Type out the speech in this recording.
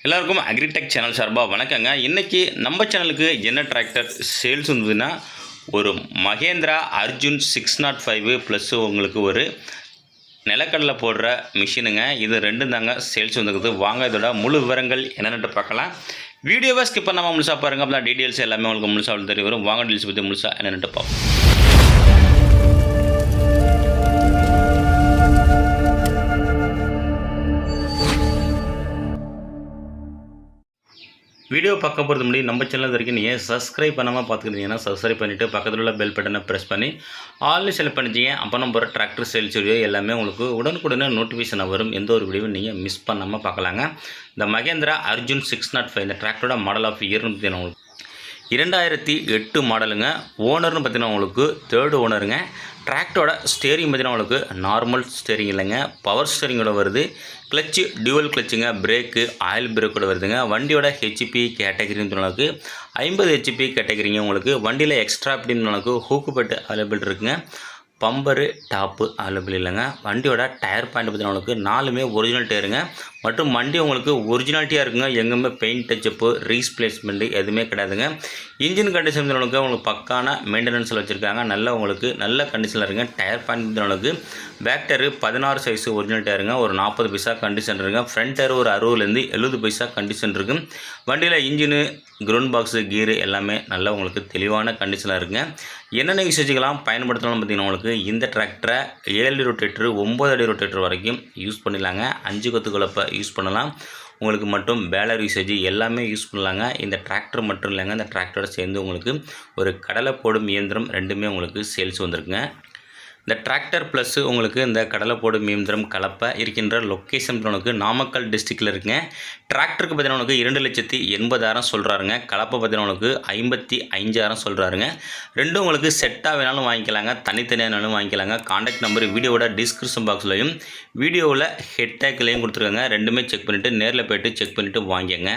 எல்லாருக்கும் agritech channel சார்பாக வணக்கங்க. இன்றைக்கி நம்ம சேனலுக்கு என்ன டிராக்டர் சேல்ஸ் வந்ததுன்னா ஒரு மகேந்திரா அர்ஜுன் 605 ப்ளஸ் உங்களுக்கு ஒரு நிலக்கடலை போடுற மிஷினுங்க. இது ரெண்டும் தாங்க சேல்ஸ் வந்துருக்குது. வாங்க இதோட முழு விவரங்கள் என்னென்னு பார்க்கலாம். வீடியோவை ஸ்கிப் பண்ணாமல் முழுசாக பாருங்கள். அப்போ தான் டீட்டெயில்ஸ் எல்லாமே உங்களுக்கு முழுசாக தெரிய வரும். வாங்க டீல்ஸ் பற்றி முழுசாக என்னென்னு பார்ப்போம். வீடியோ பார்க்க போகிறது முன்னாடி நம்ம சேனல் வரைக்கும் நீங்கள் சப்ஸ்கிரைப் பண்ணாமல் பார்த்துக்கிட்டீங்கன்னா சப்ஸ்கிரைப் பண்ணிவிட்டு பக்கத்தில் உள்ள பெல் பட்டனை ப்ரெஸ் பண்ணி ஆல்னு செலக்ட் பண்ணிச்சிங்க. அப்போ நம்ம ஒரு டிராக்டர் சேல்ஸ் வீடியோ எல்லாமே உங்களுக்கு உடனுக்குடனே நோட்டிஃபிகேஷன் வரும். எந்த ஒரு வீடியோவும் நீங்கள் மிஸ் பண்ணாமல் பார்க்கலாங்க. இந்த மகேந்திரா அர்ஜுன் 605 இந்த டிராக்டரோட மாடல் ஆஃப் இயர்னு பார்த்தீங்கன்னா உங்களுக்கு 2008 மாடலுங்க. ஓனர்னு பார்த்தீங்கன்னா உங்களுக்கு தேர்டு ஓனருங்க. டிராக்டரோட ஸ்டேரிங் பார்த்தீங்கன்னா உங்களுக்கு நார்மல் ஸ்டேரிங் இல்லைங்க, பவர் ஸ்டேரிங்கோட வருது. கிளச்சு டியூவல் கிளச்சுங்க, பிரேக்கு ஆயில் பிரேக்கோட வருதுங்க. வண்டியோட ஹெச்பி கேட்டகரின்னு அளவுக்கு 50 ஹெச்பி கேட்டகரிங்க. உங்களுக்கு வண்டியில் எக்ஸ்ட்ரா அப்படின்னு அளவுக்கு ஹூக்கு பெட்டு அவைலபிள் இருக்குங்க. பம்பரு டாப்பு அவைலபிள் இல்லைங்க. வண்டியோட டயர் பாயிண்ட் பார்த்தீங்கன்னா உங்களுக்கு 4மே ஒரிஜினல் டயருங்க. மற்றும் வண்டி உங்களுக்கு ஒரிஜினாலிட்டியாக இருக்குங்க. எங்கேயுமே பெயிண்ட் டச்சப்பு ரீஸ்பிளேஸ்மெண்ட்டு எதுவுமே கிடையாதுங்க. இன்ஜின் கண்டிஷன் உங்களுக்கு பக்கான மெயின்டெனன்ஸில் வச்சுருக்காங்க. நல்ல நல்ல கண்டிஷனில் இருக்குங்க. டயர் பாயிண்ட் உங்களுக்கு பேக் டயரு 16 சைஸு ஒரிஜினல் டயருங்க. ஒரு 40 பைசா கண்டிஷன் இருக்குங்க. ஃப்ரண்ட் டயர் ஒரு 60லேருந்து 70 பைசா கண்டிஷன் இருக்குது. வண்டியில் இன்ஜினு கிரவுண்ட் பாக்ஸு கீரு எல்லாமே நல்லா உங்களுக்கு தெளிவான கண்டிஷனில் இருக்குங்க. என்னென்ன யூசேஜுக்கெல்லாம் பயன்படுத்தணும்னு பார்த்தீங்கன்னா உங்களுக்கு இந்த டிராக்டரை 7 அடி ரொட்டேட்டரு 9 அடி ரொட்டேட்டர் வரைக்கும் யூஸ் பண்ணிடலாங்க. 5 கொத்து கலப்பை யூஸ் பண்ணலாம். உங்களுக்கு மட்டும் பேலர் யூசேஜ் எல்லாமே யூஸ் பண்ணலாங்க. இந்த டிராக்டர் மட்டும் இல்லைங்க, இந்த டிராக்டரோட சேர்ந்து உங்களுக்கு ஒரு கடலை போடும் இயந்திரம் ரெண்டுமே உங்களுக்கு சேல்ஸ் வந்திருக்குங்க. இந்த டிராக்டர் ப்ளஸ் உங்களுக்கு இந்த கடலை போடும் இயந்திரம் கலப்பை இருக்கின்ற லொக்கேஷன் உங்களுக்கு நாமக்கல் டிஸ்ட்ரிக்டில் இருக்குங்க. டிராக்டருக்கு பார்த்தீங்கன்னா உங்களுக்கு 2,80,000 சொல்கிறாருங்க. கலப்பை பார்த்தீங்கன்னா உங்களுக்கு 55,000 சொல்கிறாருங்க. ரெண்டும் உங்களுக்கு செட்டாக வேணாலும் வாங்கிக்கலாங்க, தனித்தனியானாலும் வாங்கிக்கலாங்க. கான்டாக்ட் நம்பர் வீடியோவோட டிஸ்கிரிப்ஷன் பாக்ஸ்லையும் வீடியோவில் ஹெட் டேக்லையும் கொடுத்துருக்காங்க. ரெண்டுமே செக் பண்ணிவிட்டு நேரில் போய்ட்டு செக் பண்ணிவிட்டு வாங்கிங்க.